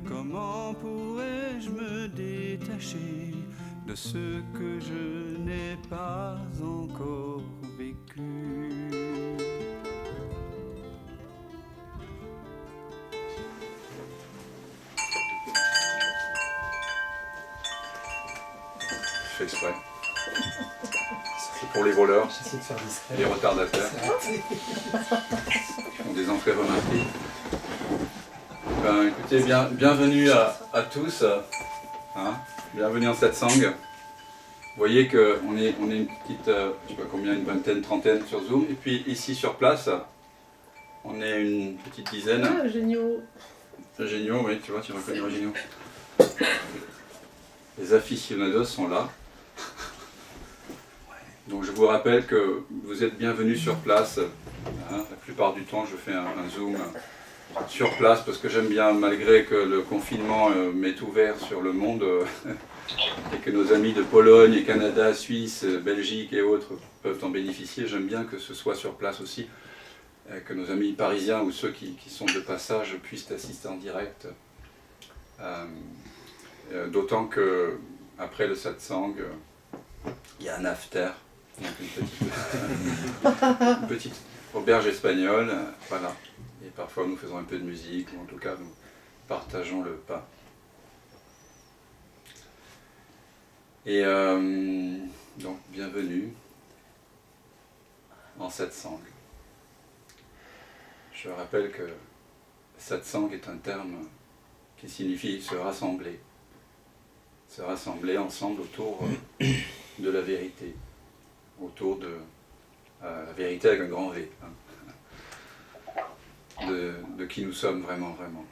Comment pourrais-je me détacher de ce que je n'ai pas encore vécu? Je fais exprès. C'est pour les voleurs, J'essaie de faire discret. les retardataires, qui font des entrées remarquées. Ben, écoutez, bienvenue à tous. Hein, bienvenue en Satsang. Vous voyez qu'on est une petite, je sais pas combien, une vingtaine, trentaine sur Zoom. Et puis ici sur place, on est une petite dizaine. Ah, géniaux. Géniaux, oui, tu vois, tu reconnais Géniaux. Les aficionados sont là. Donc je vous rappelle que vous êtes bienvenus sur place. Hein, la plupart du temps, je fais un zoom sur place parce que j'aime bien, malgré que le confinement m'est ouvert sur le monde et que nos amis de Pologne, Canada, Suisse, Belgique et autres peuvent en bénéficier, j'aime bien que ce soit sur place aussi, que nos amis parisiens ou ceux qui sont de passage puissent assister en direct. D'autant que après le satsang, il y a un after, donc une petite auberge espagnole, voilà. Et parfois nous faisons un peu de musique, ou en tout cas nous partageons le pain. Et donc bienvenue en satsang. Je rappelle que satsang est un terme qui signifie se rassembler ensemble autour de la vérité, autour de la vérité avec un grand V, hein, de qui nous sommes vraiment, vraiment.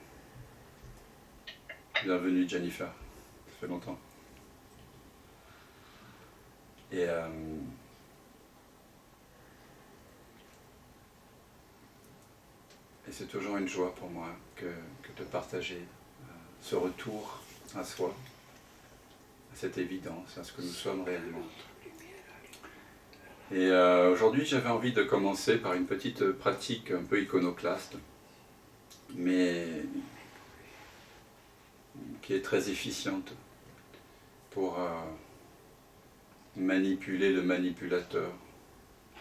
Bienvenue Jennifer, ça fait longtemps. Et c'est toujours une joie pour moi que de partager ce retour à soi, à cette évidence, à ce que nous sommes réellement. Et aujourd'hui, j'avais envie de commencer par une petite pratique un peu iconoclaste, mais qui est très efficiente pour manipuler le manipulateur.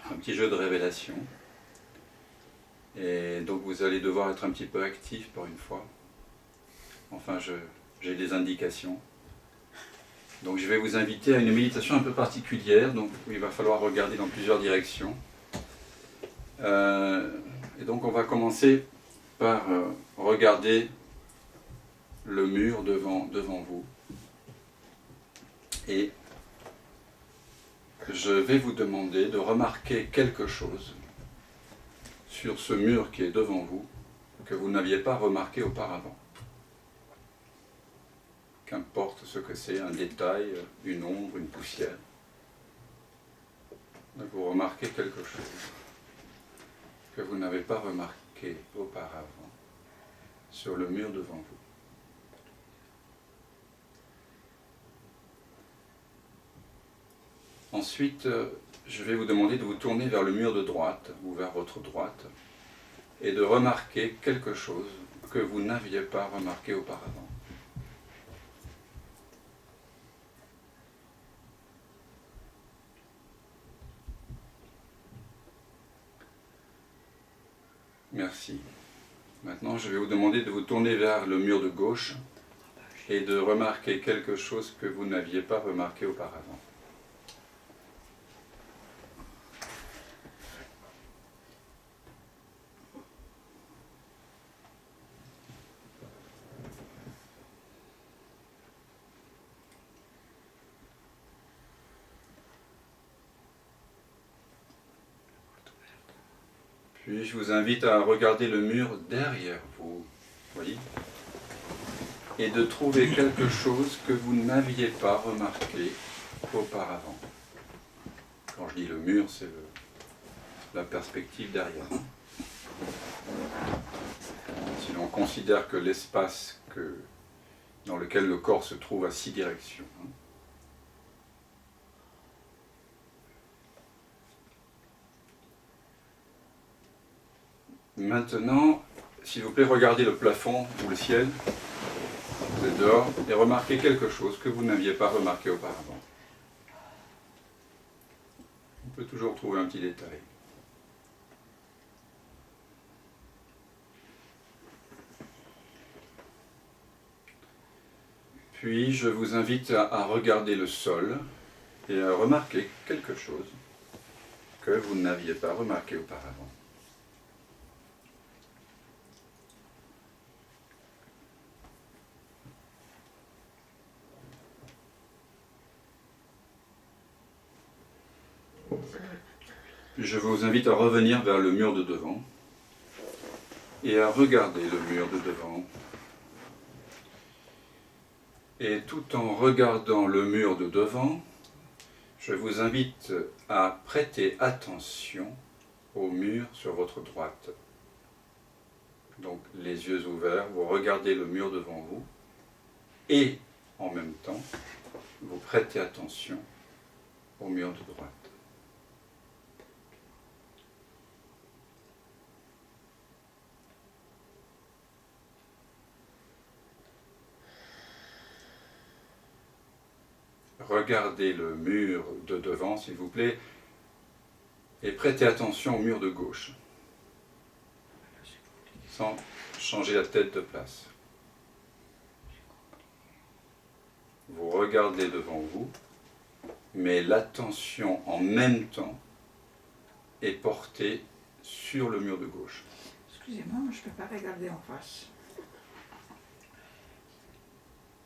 Un petit jeu de révélation. Et donc vous allez devoir être un petit peu actif pour une fois. Enfin, j'ai des indications. Donc je vais vous inviter à une méditation un peu particulière, donc il va falloir regarder dans plusieurs directions. Et donc on va commencer par regarder le mur devant vous. Et je vais vous demander de remarquer quelque chose sur ce mur qui est devant vous que vous n'aviez pas remarqué auparavant. Qu'importe ce que c'est, un détail, une ombre, une poussière. Vous remarquez quelque chose que vous n'avez pas remarqué auparavant sur le mur devant vous. Ensuite, je vais vous demander de vous tourner vers le mur de droite ou vers votre droite et de remarquer quelque chose que vous n'aviez pas remarqué auparavant. Merci. Maintenant, je vais vous demander de vous tourner vers le mur de gauche et de remarquer quelque chose que vous n'aviez pas remarqué auparavant. Puis je vous invite à regarder le mur derrière vous, voyez, et de trouver quelque chose que vous n'aviez pas remarqué auparavant. Quand je dis le mur, c'est la perspective derrière. Si l'on considère que l'espace dans lequel le corps se trouve a 6 directions. Maintenant, s'il vous plaît, regardez le plafond ou le ciel Vous êtes dehors et remarquez quelque chose que vous n'aviez pas remarqué auparavant. On peut toujours trouver un petit détail. Puis je vous invite à regarder le sol et à remarquer quelque chose que vous n'aviez pas remarqué auparavant. Puis je vous invite à revenir vers le mur de devant et à regarder le mur de devant. Et tout en regardant le mur de devant, je vous invite à prêter attention au mur sur votre droite. Donc les yeux ouverts, vous regardez le mur devant vous et en même temps, vous prêtez attention au mur de droite. Regardez le mur de devant, s'il vous plaît, et prêtez attention au mur de gauche, sans changer la tête de place. Vous regardez devant vous, mais l'attention en même temps est portée sur le mur de gauche. Excusez-moi, mais je ne peux pas regarder en face.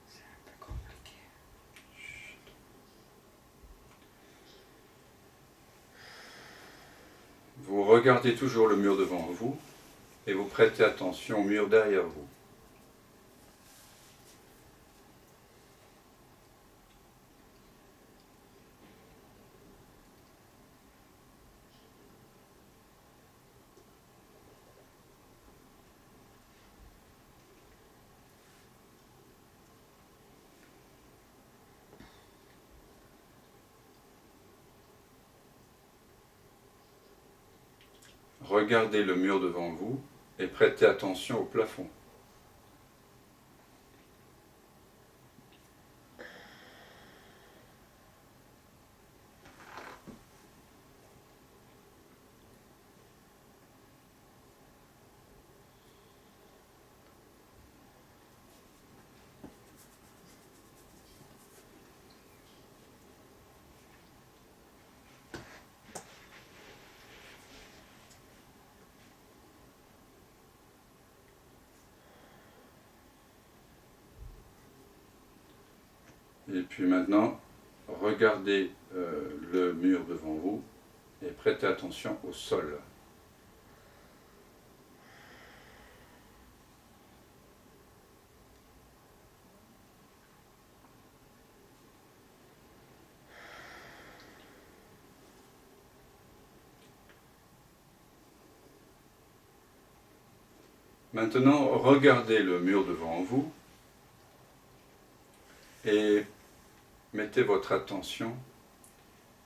C'est un peu compliqué. Vous regardez toujours le mur devant vous et vous prêtez attention au mur derrière vous. Regardez le mur devant vous et prêtez attention au plafond. Et puis maintenant, regardez le mur devant vous et prêtez attention au sol. Maintenant, regardez le mur devant vous et mettez votre attention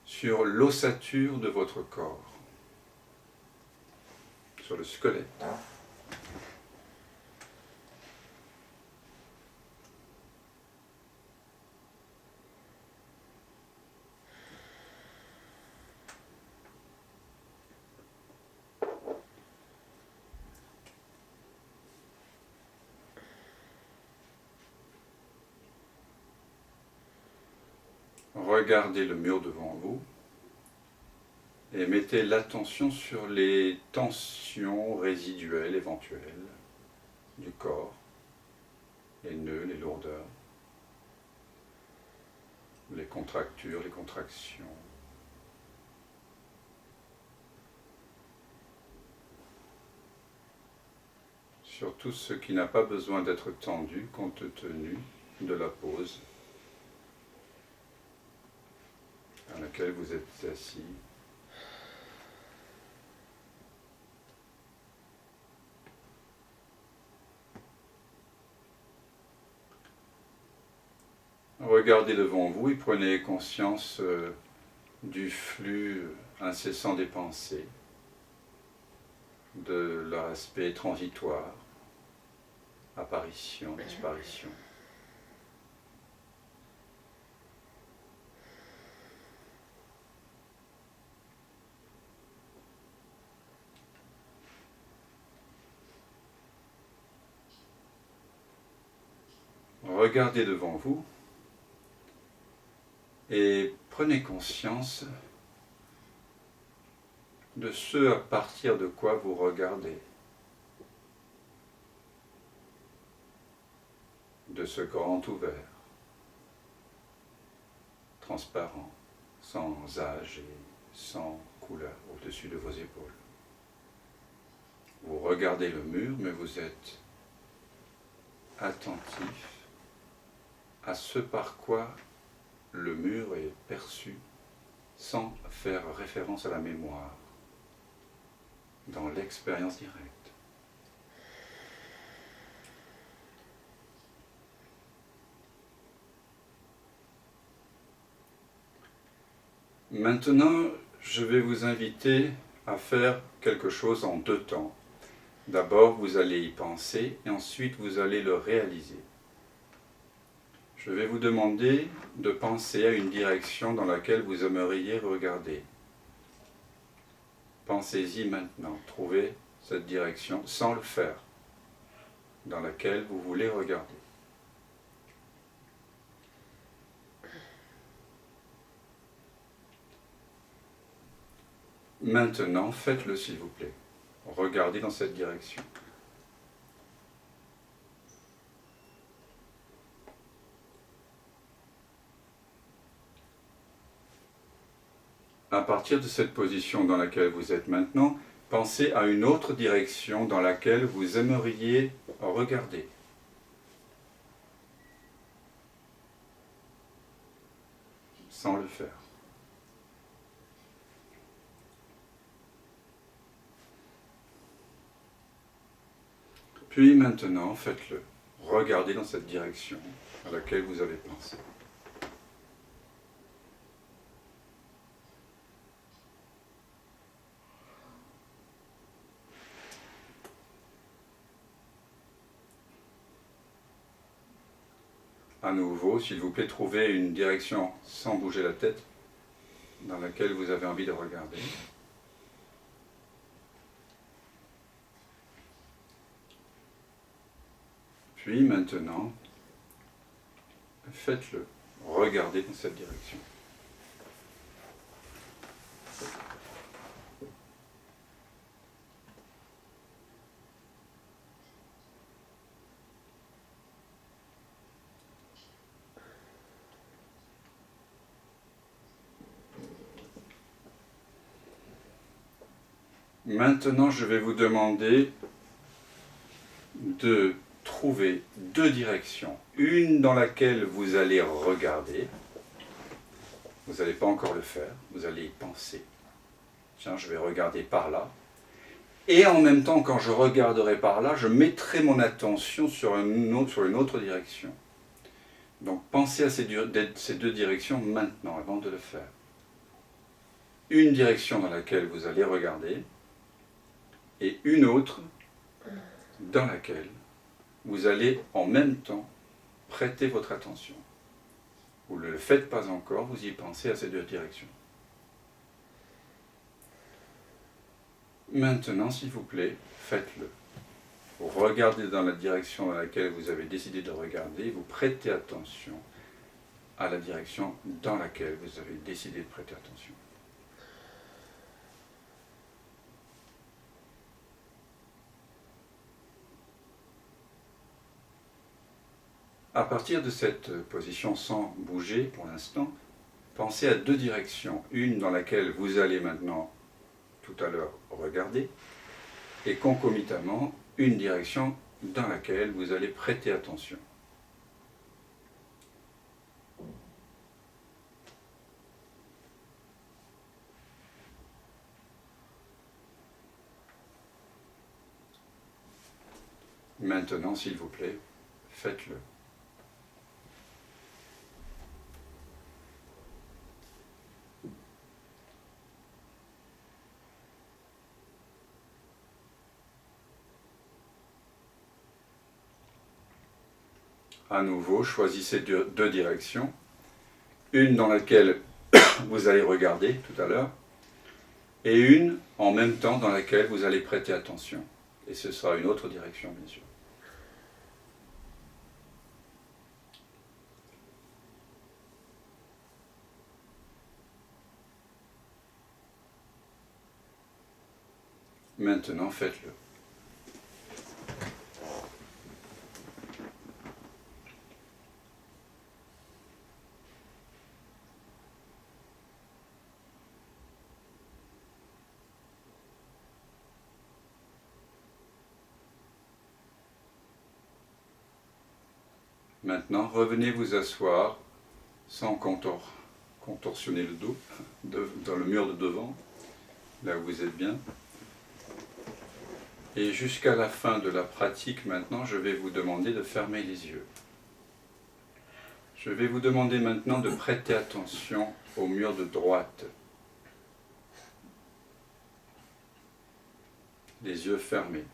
sur l'ossature de votre corps, sur le squelette. Regardez le mur devant vous et mettez l'attention sur les tensions résiduelles éventuelles du corps, les nœuds, les lourdeurs, les contractures, les contractions. Sur tout ce qui n'a pas besoin d'être tendu compte tenu de la pose à laquelle vous êtes assis. Regardez devant vous et prenez conscience du flux incessant des pensées, de leur aspect transitoire, apparition, disparition. regardez devant vous et prenez conscience de ce à partir de quoi vous regardez, de ce grand ouvert, transparent, sans âge et sans couleur au-dessus de vos épaules. Vous regardez le mur, mais vous êtes attentif à ce par quoi le mur est perçu sans faire référence à la mémoire, dans l'expérience directe. Maintenant, je vais vous inviter à faire quelque chose en 2 temps. D'abord, vous allez y penser et ensuite vous allez le réaliser. Je vais vous demander de penser à une direction dans laquelle vous aimeriez regarder. Pensez-y maintenant, trouvez cette direction sans le faire, dans laquelle vous voulez regarder. Maintenant, faites-le s'il vous plaît. Regardez dans cette direction. À partir de cette position dans laquelle vous êtes maintenant, pensez à une autre direction dans laquelle vous aimeriez regarder. Sans le faire. Puis maintenant, faites-le. Regardez dans cette direction à laquelle vous avez pensé. À nouveau, s'il vous plaît, trouvez une direction sans bouger la tête dans laquelle vous avez envie de regarder. Puis maintenant, faites-le. Regardez dans cette direction. Maintenant, je vais vous demander de trouver 2 directions. Une dans laquelle vous allez regarder. Vous n'allez pas encore le faire, vous allez y penser. Tiens, je vais regarder par là. Et en même temps, quand je regarderai par là, je mettrai mon attention sur une autre direction. Donc pensez à ces 2 directions maintenant, avant de le faire. Une direction dans laquelle vous allez regarder, et une autre dans laquelle vous allez en même temps prêter votre attention. Vous ne le faites pas encore, vous y pensez à ces 2 directions. Maintenant, s'il vous plaît, faites-le. Vous regardez dans la direction dans laquelle vous avez décidé de regarder, vous prêtez attention à la direction dans laquelle vous avez décidé de prêter attention. À partir de cette position sans bouger pour l'instant, pensez à 2 directions. Une dans laquelle vous allez maintenant, tout à l'heure, regarder, et concomitamment, une direction dans laquelle vous allez prêter attention. Maintenant, s'il vous plaît, faites-le. À nouveau, choisissez 2 directions. Une dans laquelle vous allez regarder tout à l'heure, et une en même temps dans laquelle vous allez prêter attention. Et ce sera une autre direction, bien sûr. Maintenant, faites-le. Maintenant, revenez vous asseoir sans contorsionner le dos dans le mur de devant, là où vous êtes bien. Et jusqu'à la fin de la pratique, maintenant, je vais vous demander de fermer les yeux. Je vais vous demander maintenant de prêter attention au mur de droite. Les yeux fermés.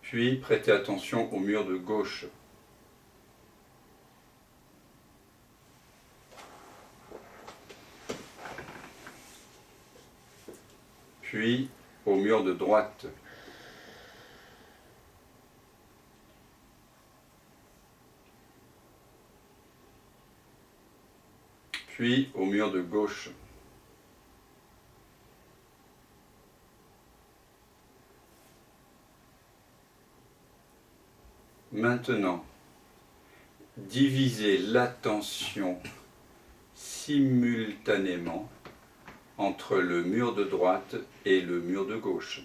Puis prêtez attention au mur de gauche. Puis au mur de droite. Puis au mur de gauche. Maintenant, divisez l'attention simultanément entre le mur de droite et le mur de gauche.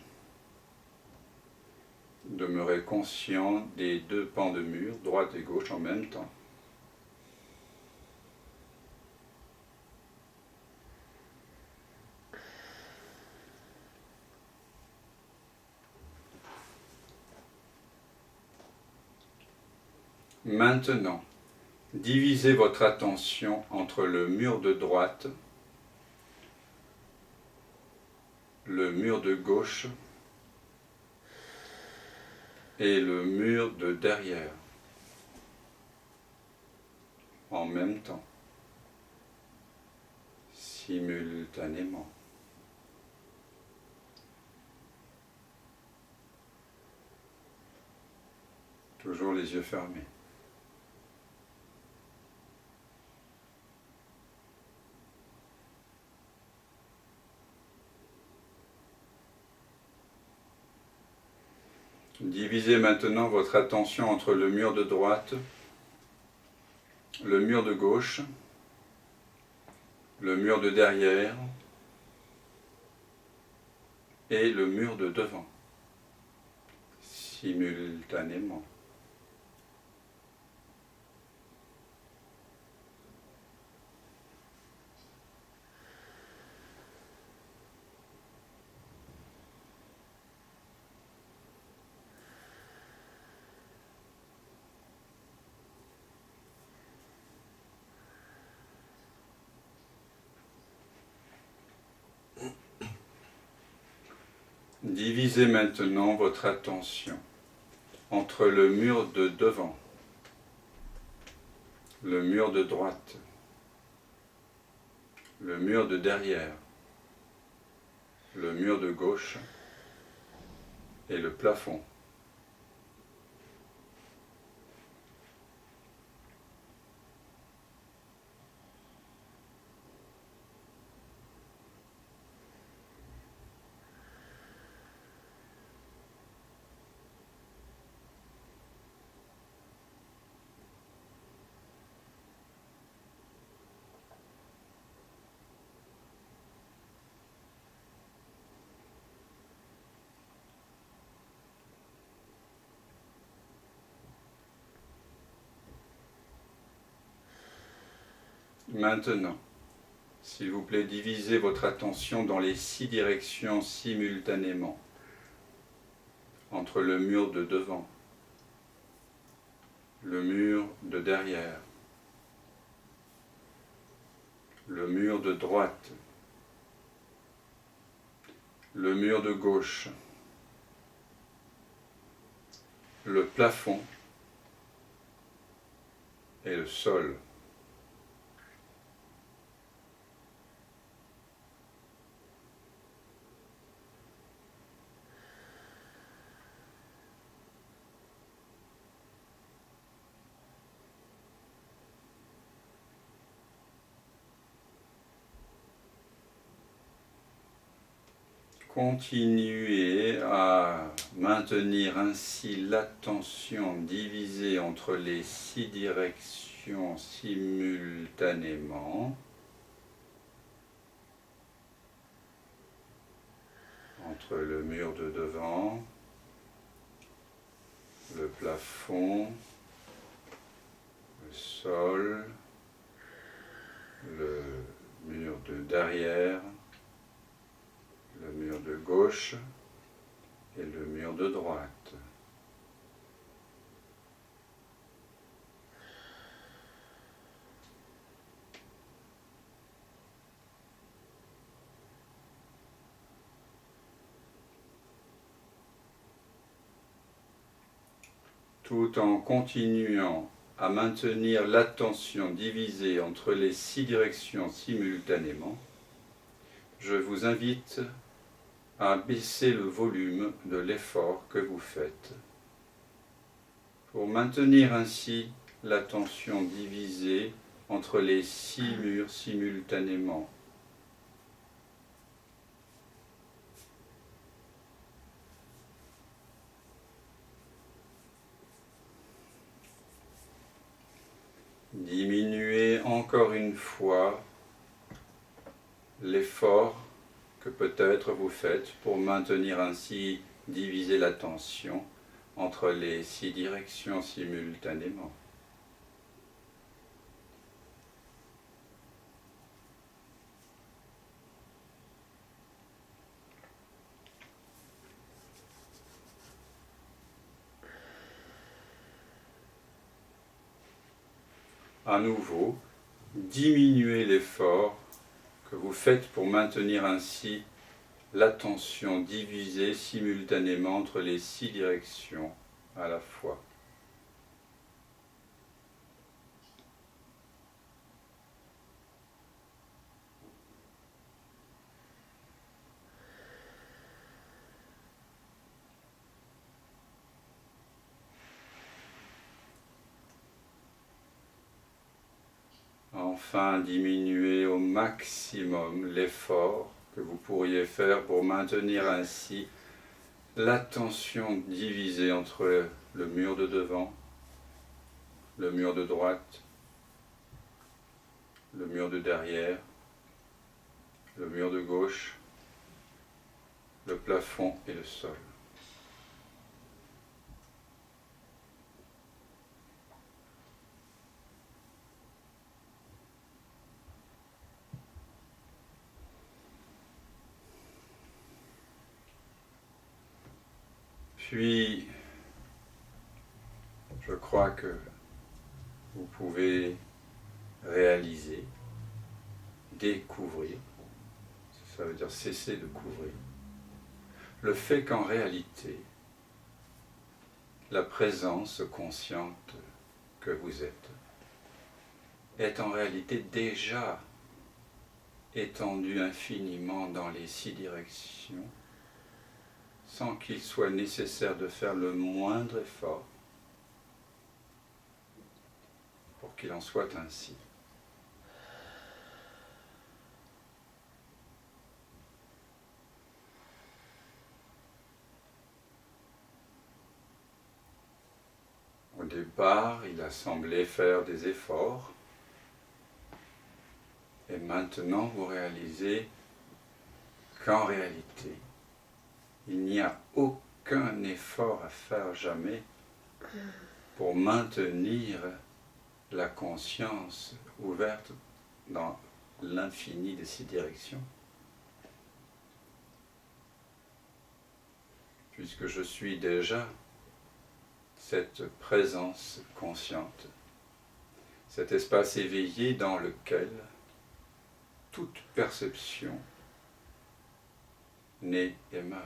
Demeurez conscient des deux pans de mur, droite et gauche en même temps. Maintenant, divisez votre attention entre le mur de droite, le mur de gauche et le mur de derrière, en même temps, simultanément. Toujours les yeux fermés. Divisez maintenant votre attention entre le mur de droite, le mur de gauche, le mur de derrière et le mur de devant, simultanément. Divisez maintenant votre attention entre le mur de devant, le mur de droite, le mur de derrière, le mur de gauche et le plafond. Maintenant, s'il vous plaît, divisez votre attention dans les 6 directions simultanément, entre le mur de devant, le mur de derrière, le mur de droite, le mur de gauche, le plafond et le sol. continuez à maintenir ainsi l'attention divisée entre les 6 directions simultanément, entre le mur de devant, le plafond, le sol, le mur de derrière, le mur de gauche et le mur de droite. Tout en continuant à maintenir l'attention divisée entre les 6 directions simultanément, je vous invite à baisser le volume de l'effort que vous faites pour maintenir ainsi l'attention divisée entre les 6 murs simultanément. Diminuez encore une fois l'effort que peut-être vous faites pour maintenir ainsi diviser l'attention entre les 6 directions simultanément. À nouveau, diminuez l'effort que vous faites pour maintenir ainsi l'attention divisée simultanément entre les 6 directions à la fois. Enfin, diminuez au maximum l'effort que vous pourriez faire pour maintenir ainsi l'attention divisée entre le mur de devant, le mur de droite, le mur de derrière, le mur de gauche, le plafond et le sol. Puis, je crois que vous pouvez réaliser, découvrir, ça veut dire cesser de couvrir, le fait qu'en réalité, la présence consciente que vous êtes est en réalité déjà étendue infiniment dans les 6 directions, sans qu'il soit nécessaire de faire le moindre effort pour qu'il en soit ainsi. Au départ, il a semblé faire des efforts, et maintenant vous réalisez qu'en réalité, il n'y a aucun effort à faire jamais pour maintenir la conscience ouverte dans l'infini des 6 directions. Puisque je suis déjà cette présence consciente, cet espace éveillé dans lequel toute perception naît et meurt.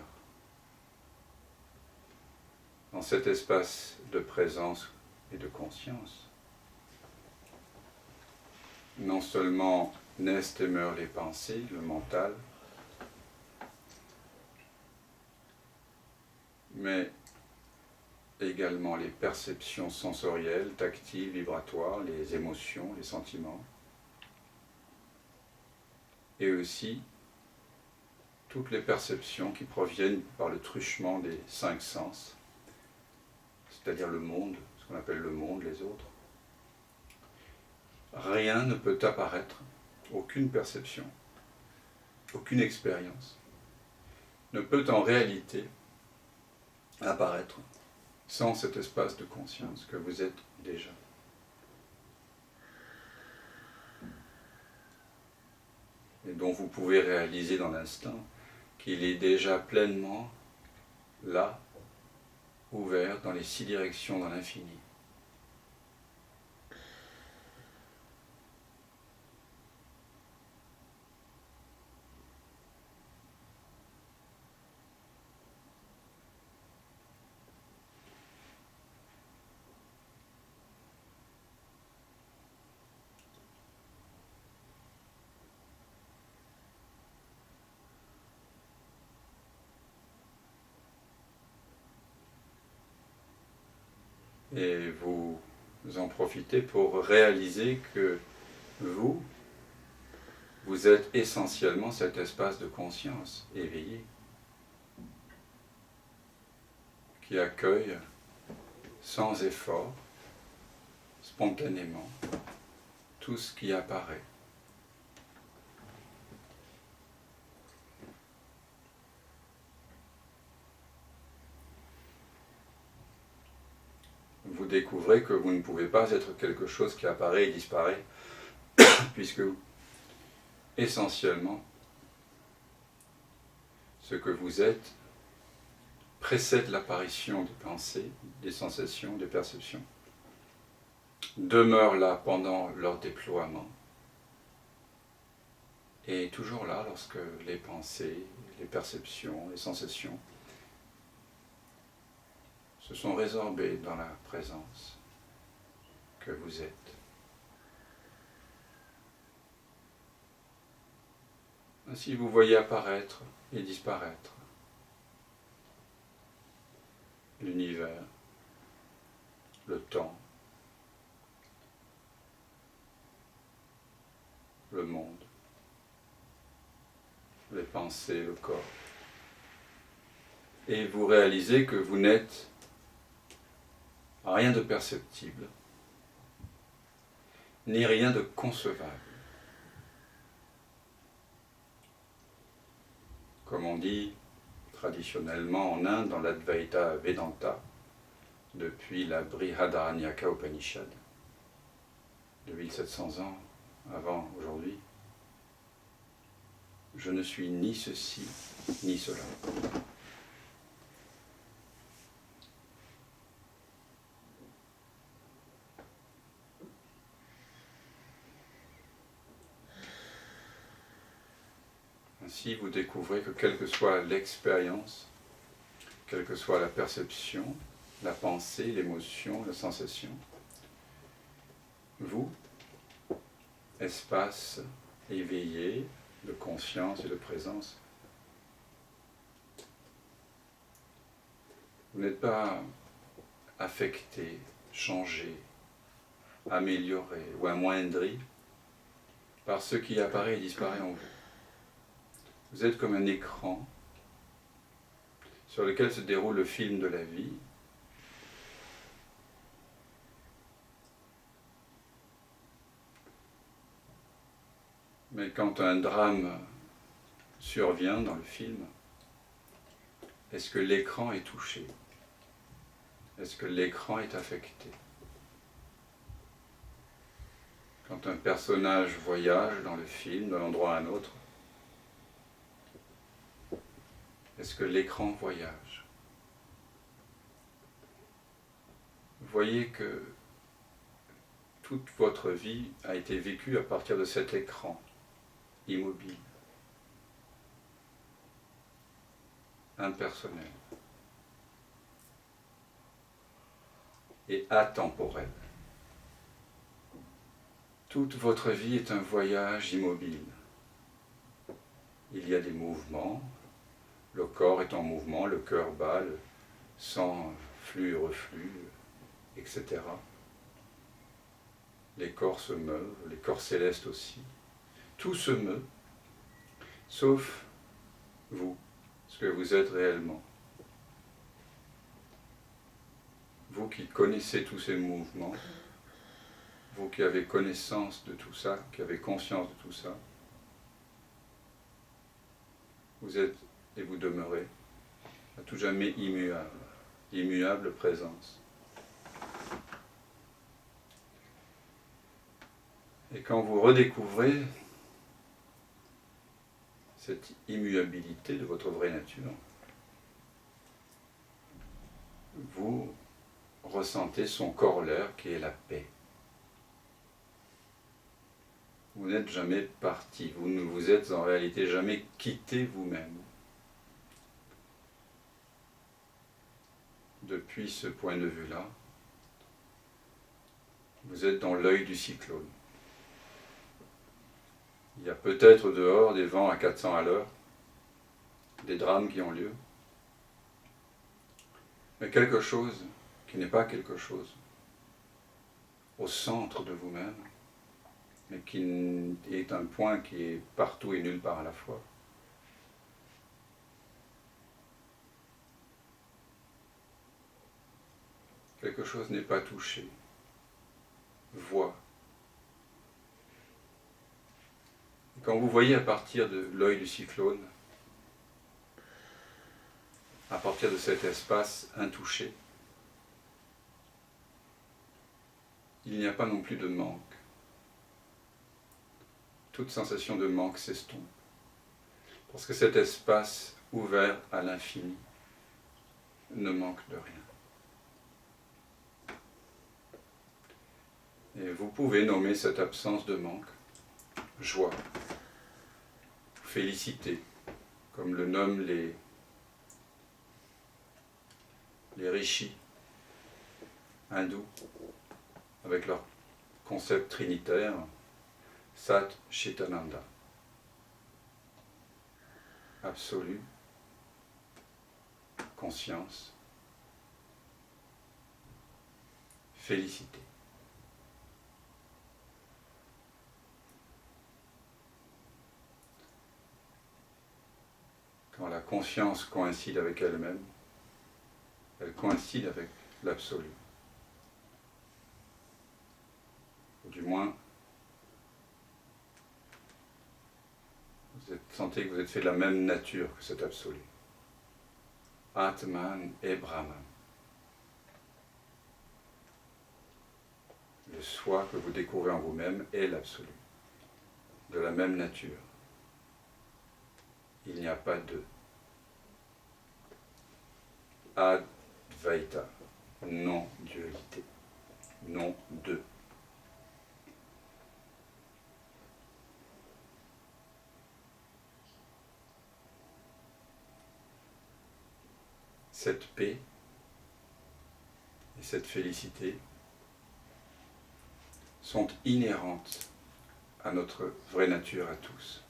Dans cet espace de présence et de conscience, non seulement naissent et meurent les pensées, le mental, mais également les perceptions sensorielles, tactiles, vibratoires, les émotions, les sentiments, et aussi toutes les perceptions qui proviennent par le truchement des 5 sens, c'est-à-dire le monde, ce qu'on appelle le monde, les autres. Rien ne peut apparaître, aucune perception, aucune expérience ne peut en réalité apparaître sans cet espace de conscience que vous êtes déjà. Et dont vous pouvez réaliser dans l'instant qu'il est déjà pleinement là, ouvert dans les 6 directions dans l'infini. Et vous en profitez pour réaliser que vous êtes essentiellement cet espace de conscience éveillé qui accueille sans effort, spontanément, tout ce qui apparaît. Vous découvrez que vous ne pouvez pas être quelque chose qui apparaît et disparaît, puisque essentiellement, ce que vous êtes précède l'apparition des pensées, des sensations, des perceptions, demeure là pendant leur déploiement, et est toujours là lorsque les pensées, les perceptions, les sensations se sont résorbées dans la présence que vous êtes. Ainsi vous voyez apparaître et disparaître l'univers, le temps, le monde, les pensées, le corps. Et vous réalisez que vous n'êtes rien de perceptible, ni rien de concevable. Comme on dit traditionnellement en Inde, dans l'Advaita Vedanta, depuis la Brihadaranyaka Upanishad, de 1700 ans avant aujourd'hui, je ne suis ni ceci, ni cela. Ainsi, vous découvrez que quelle que soit l'expérience, quelle que soit la perception, la pensée, l'émotion, la sensation, vous, espace éveillé de conscience et de présence, vous n'êtes pas affecté, changé, amélioré ou amoindri par ce qui apparaît et disparaît en vous. Vous êtes comme un écran sur lequel se déroule le film de la vie. Mais quand un drame survient dans le film, est-ce que l'écran est touché? Est-ce que l'écran est affecté? Quand un personnage voyage dans le film, d'un endroit à un autre, est-ce que l'écran voyage? Vous voyez que toute votre vie a été vécue à partir de cet écran immobile, impersonnel et atemporel. Toute votre vie est un voyage immobile. Il y a des mouvements, le corps est en mouvement, le cœur bat, le sang flux et reflue, etc. Les corps se meuvent, les corps célestes aussi. Tout se meut, sauf vous, ce que vous êtes réellement. Vous qui connaissez tous ces mouvements, vous qui avez connaissance de tout ça, qui avez conscience de tout ça, vous êtes et vous demeurez à tout jamais immuable, immuable présence. Et quand vous redécouvrez cette immuabilité de votre vraie nature, vous ressentez son corollaire qui est la paix. Vous n'êtes jamais parti, vous ne vous êtes en réalité jamais quitté vous-même. Depuis ce point de vue-là, vous êtes dans l'œil du cyclone. Il y a peut-être dehors des vents à 400 à l'heure, des drames qui ont lieu, mais quelque chose qui n'est pas quelque chose, au centre de vous-même, mais qui est un point qui est partout et nulle part à la fois. Quelque chose n'est pas touché, voit. Et quand vous voyez à partir de l'œil du cyclone, à partir de cet espace intouché, il n'y a pas non plus de manque. Toute sensation de manque s'estompe. Parce que cet espace ouvert à l'infini ne manque de rien. Et vous pouvez nommer cette absence de manque joie, félicité, comme le nomment les rishis hindous, avec leur concept trinitaire, Sat Chitananda. Absolu, conscience, félicité. Quand la conscience coïncide avec elle-même, elle coïncide avec l'absolu. Ou du moins, vous sentez que vous êtes fait de la même nature que cet absolu. Atman et Brahman. Le soi que vous découvrez en vous-même est l'absolu, de la même nature. Il n'y a pas de Advaita, non-dualité, non-deux. Cette paix et cette félicité sont inhérentes à notre vraie nature à tous.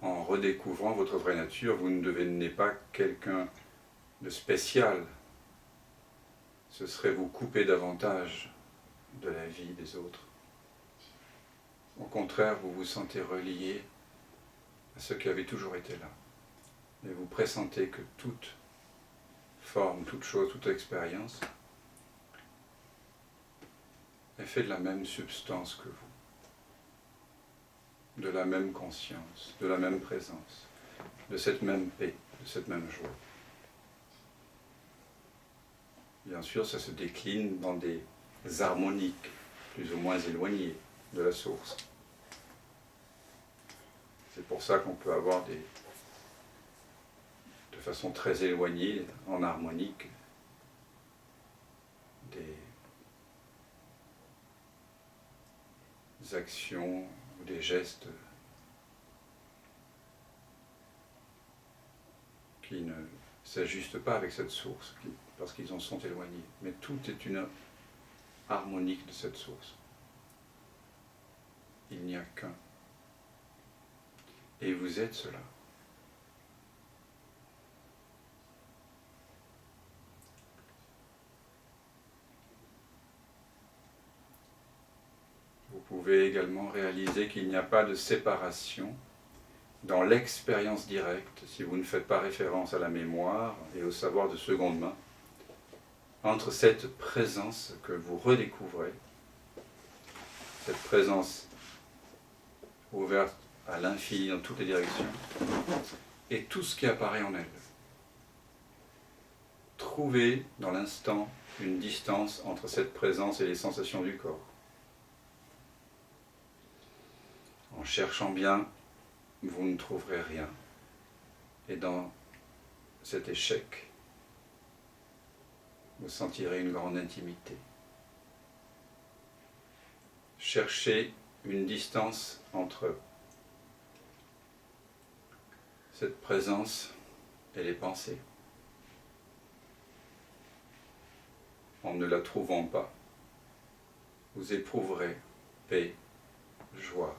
En redécouvrant votre vraie nature, vous ne devenez pas quelqu'un de spécial. Ce serait vous couper davantage de la vie des autres. Au contraire, vous vous sentez relié à ce qui avait toujours été là. Et vous pressentez que toute forme, toute chose, toute expérience est faite de la même substance que vous, de la même conscience, de la même présence, de cette même paix, de cette même joie. Bien sûr, ça se décline dans des harmoniques plus ou moins éloignées de la source. C'est pour ça qu'on peut avoir de façon très éloignée, en harmonique, des actions ou des gestes qui ne s'ajustent pas avec cette source, parce qu'ils en sont éloignés. Mais tout est une harmonique de cette source. Il n'y a qu'un. Et vous êtes cela. Vous pouvez également réaliser qu'il n'y a pas de séparation dans l'expérience directe, si vous ne faites pas référence à la mémoire et au savoir de seconde main, entre cette présence que vous redécouvrez, cette présence ouverte à l'infini dans toutes les directions, et tout ce qui apparaît en elle. Trouvez dans l'instant une distance entre cette présence et les sensations du corps. En cherchant bien, vous ne trouverez rien. Et dans cet échec, vous sentirez une grande intimité. Cherchez une distance entre cette présence et les pensées. En ne la trouvant pas, vous éprouverez paix, joie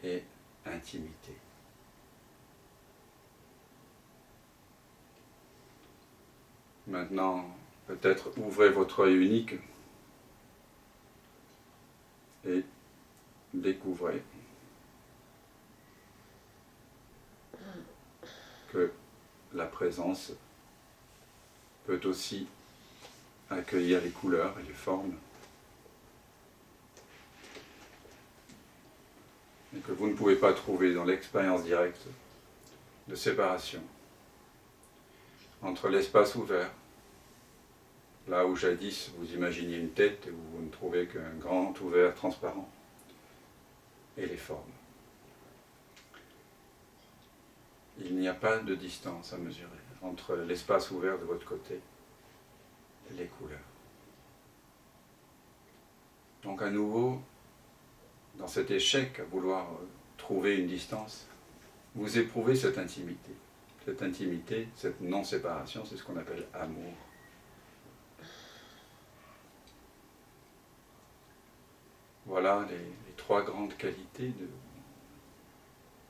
et intimité. Maintenant, peut-être ouvrez votre œil unique et découvrez que la présence peut aussi accueillir les couleurs et les formes, et que vous ne pouvez pas trouver dans l'expérience directe de séparation entre l'espace ouvert, là où jadis vous imaginiez une tête et où vous ne trouvez qu'un grand ouvert transparent, et les formes. Il n'y a pas de distance à mesurer entre l'espace ouvert de votre côté et les couleurs. Donc à nouveau, dans cet échec à vouloir trouver une distance, vous éprouvez cette intimité. Cette intimité, cette non-séparation, c'est ce qu'on appelle amour. Voilà les trois grandes qualités de...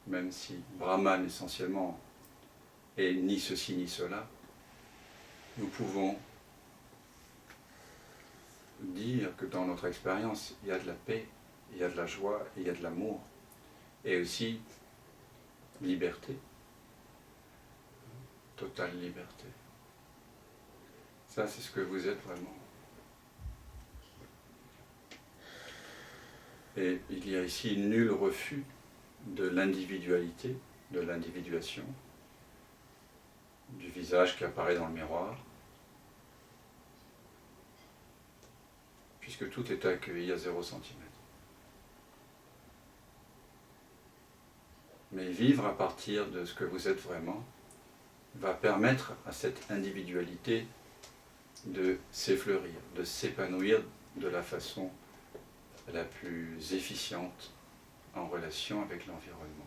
Même si Brahman essentiellement est ni ceci ni cela, nous pouvons dire que dans notre expérience, il y a de la paix, il y a de la joie, il y a de l'amour, et aussi liberté, totale liberté. Ça, c'est ce que vous êtes vraiment. Et il y a ici nul refus de l'individualité, de l'individuation, du visage qui apparaît dans le miroir, puisque tout est accueilli à 0 centimètre. Mais vivre à partir de ce que vous êtes vraiment va permettre à cette individualité de s'effleurir, de s'épanouir de la façon la plus efficiente en relation avec l'environnement.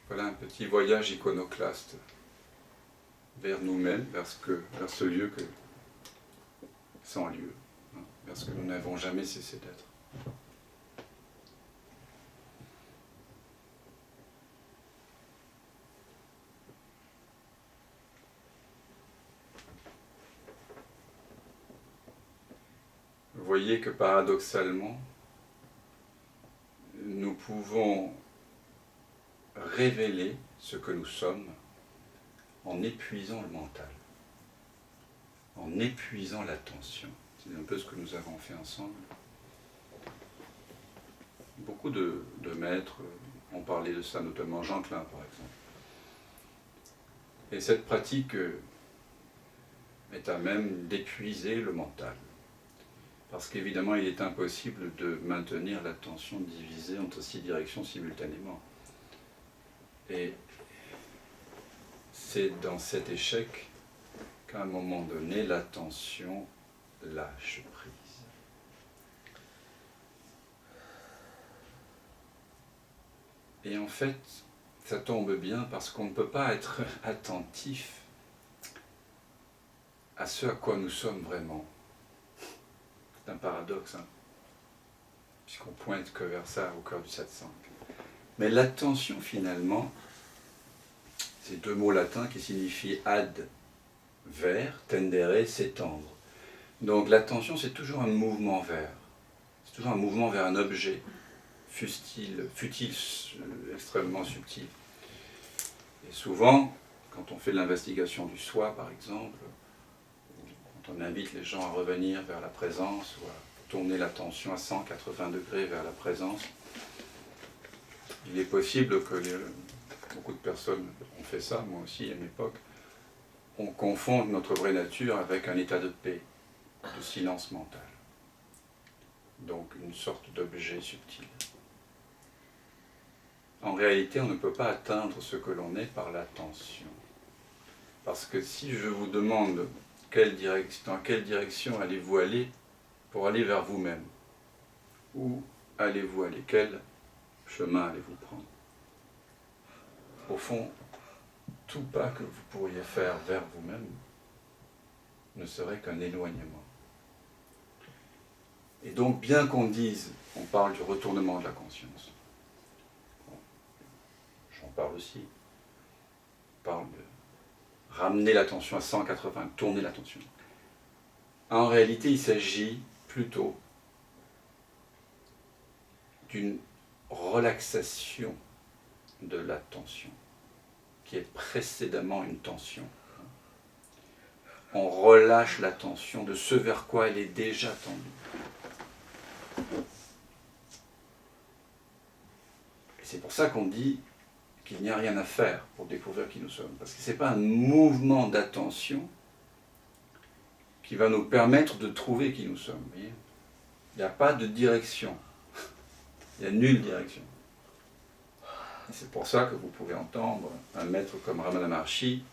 Voilà un petit voyage iconoclaste vers nous-mêmes, vers ce lieu sans lieu, vers ce que nous n'avons jamais cessé d'être. Vous voyez que paradoxalement, nous pouvons révéler ce que nous sommes en épuisant le mental, en épuisant l'attention. C'est un peu ce que nous avons fait ensemble. Beaucoup de maîtres ont parlé de ça, notamment Jean Klein par exemple. Et cette pratique est à même d'épuiser le mental. Parce qu'évidemment, il est impossible de maintenir l'attention divisée entre 6 directions simultanément. Et c'est dans cet échec qu'à un moment donné, l'attention lâche prise. Et en fait, ça tombe bien parce qu'on ne peut pas être attentif à ce à quoi nous sommes vraiment. C'est un paradoxe, hein, puisqu'on pointe que vers ça au cœur du satsang. Mais l'attention, finalement, c'est deux mots latins qui signifient ad, vers, tendere, s'étendre. Donc l'attention, c'est toujours un mouvement vers. C'est toujours un mouvement vers un objet, fût-il extrêmement subtil. Et souvent, quand on fait de l'investigation du soi, par exemple, quand on invite les gens à revenir vers la présence, ou à tourner l'attention à 180 degrés vers la présence, il est possible que beaucoup de personnes ont fait ça, moi aussi à une époque, on confonde notre vraie nature avec un état de paix, de silence mental. Donc une sorte d'objet subtil. En réalité, on ne peut pas atteindre ce que l'on est par l'attention. Parce que si je vous demande dans quelle direction allez-vous aller pour aller vers vous-même, où allez-vous aller, quel chemin allez-vous prendre? Au fond, tout pas que vous pourriez faire vers vous-même ne serait qu'un éloignement. Et donc, bien qu'on dise, on parle du retournement de la conscience, bon, j'en parle aussi, on parle de ramener l'attention à 180, tourner l'attention. En réalité, il s'agit plutôt d'une relaxation de l'attention, qui est précédemment une tension. On relâche l'attention de ce vers quoi elle est déjà tendue. Et c'est pour ça qu'on dit qu'il n'y a rien à faire pour découvrir qui nous sommes. Parce que ce n'est pas un mouvement d'attention qui va nous permettre de trouver qui nous sommes. Voyez, il n'y a pas de direction. Il y a nulle direction. Et c'est pour ça que vous pouvez entendre un maître comme Ramana Maharshi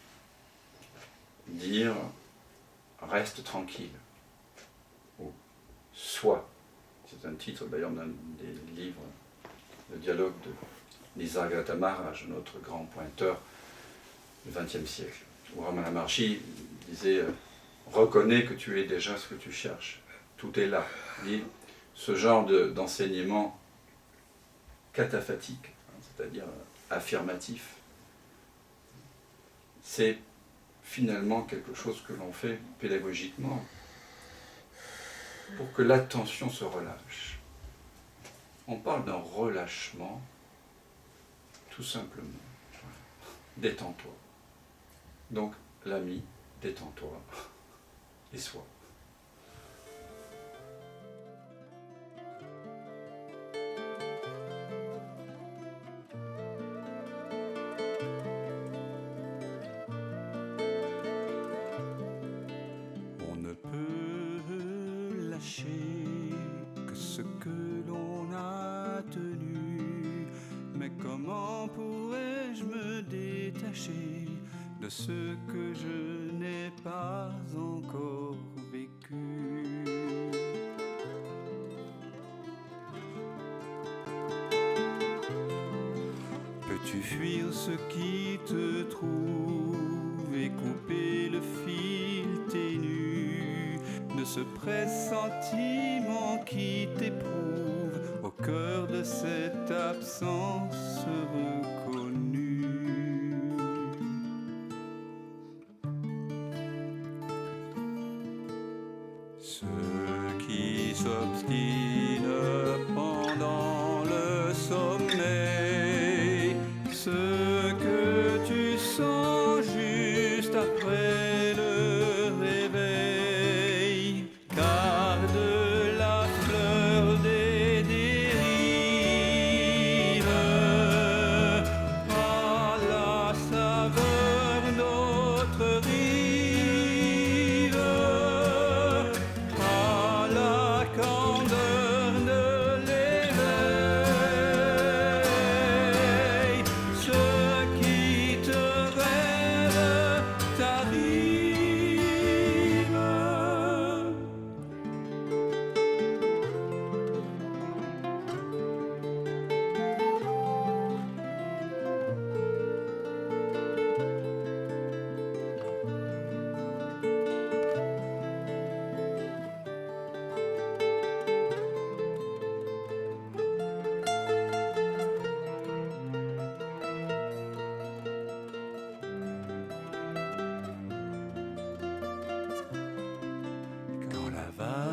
dire « reste tranquille » ou « sois ». C'est un titre d'ailleurs d'un des livres, le dialogue de Nisargadatta Maharaj, notre grand pointeur du XXe siècle, où Ramana Maharshi disait « reconnais que tu es déjà ce que tu cherches, tout est là ». Ce genre d'enseignement cataphatique, c'est-à-dire affirmatif, c'est finalement quelque chose que l'on fait pédagogiquement pour que l'attention se relâche. On parle d'un relâchement tout simplement. Détends-toi. Donc l'ami, détends-toi et sois. Que ce que l'on a tenu, mais comment pourrais-je me détacher de ce que je n'ai pas encore vécu? Peux-tu fuir ce qui te trouve et couper le fil ténu de ce pressentiment qui t'éprouve au cœur de cette absence reconnue? Ce qui s'obstine pendant le sommeil, ce que tu sens juste après le réveil, car de la fleur des dérives à la saveur d'autres rives, à la candeur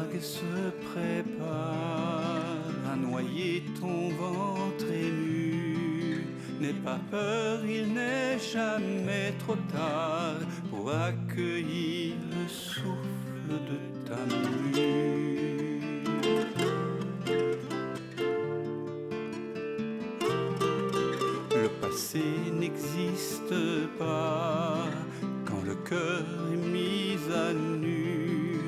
vague se prépare à noyer ton ventre ému. N'aie pas peur, il n'est jamais trop tard pour accueillir le souffle de ta mue. Le passé n'existe pas quand le cœur est mis à nu.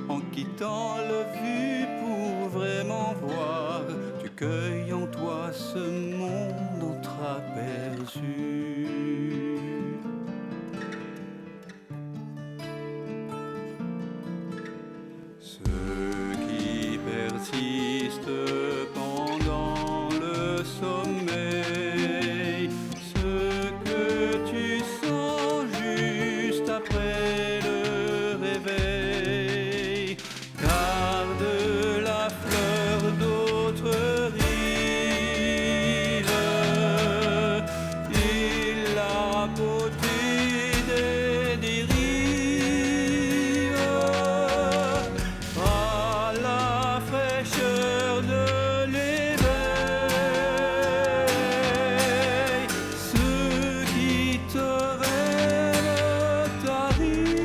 En quittant le vu pour vraiment voir, tu cueilles en toi ce monde entreaperçu. Ceux qui persistent pendant le sommeil, ce que tu sens juste après le réveil, garde la fleur d'autres rives et la beauté des dérives, à la fraîcheur de l'éveil. Ceux qui te rêvent t'arrivent.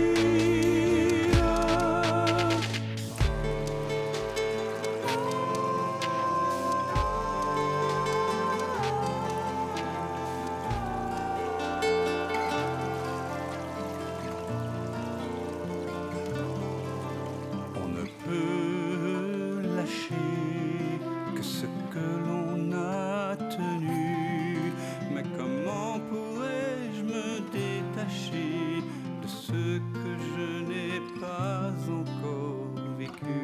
On ne peut lâcher que ce que l'on a tenu. Mais comment pourrais-je me détacher de ce que je n'ai pas encore vécu?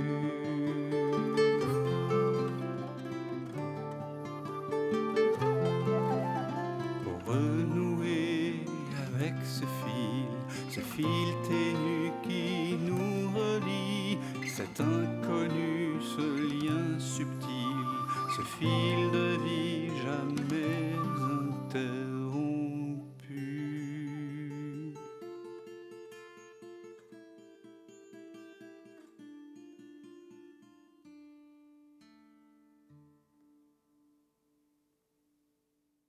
Pour renouer avec ce fil ténu qui nous relie, cet inconnu, ce lien subtil, ce fil de vie jamais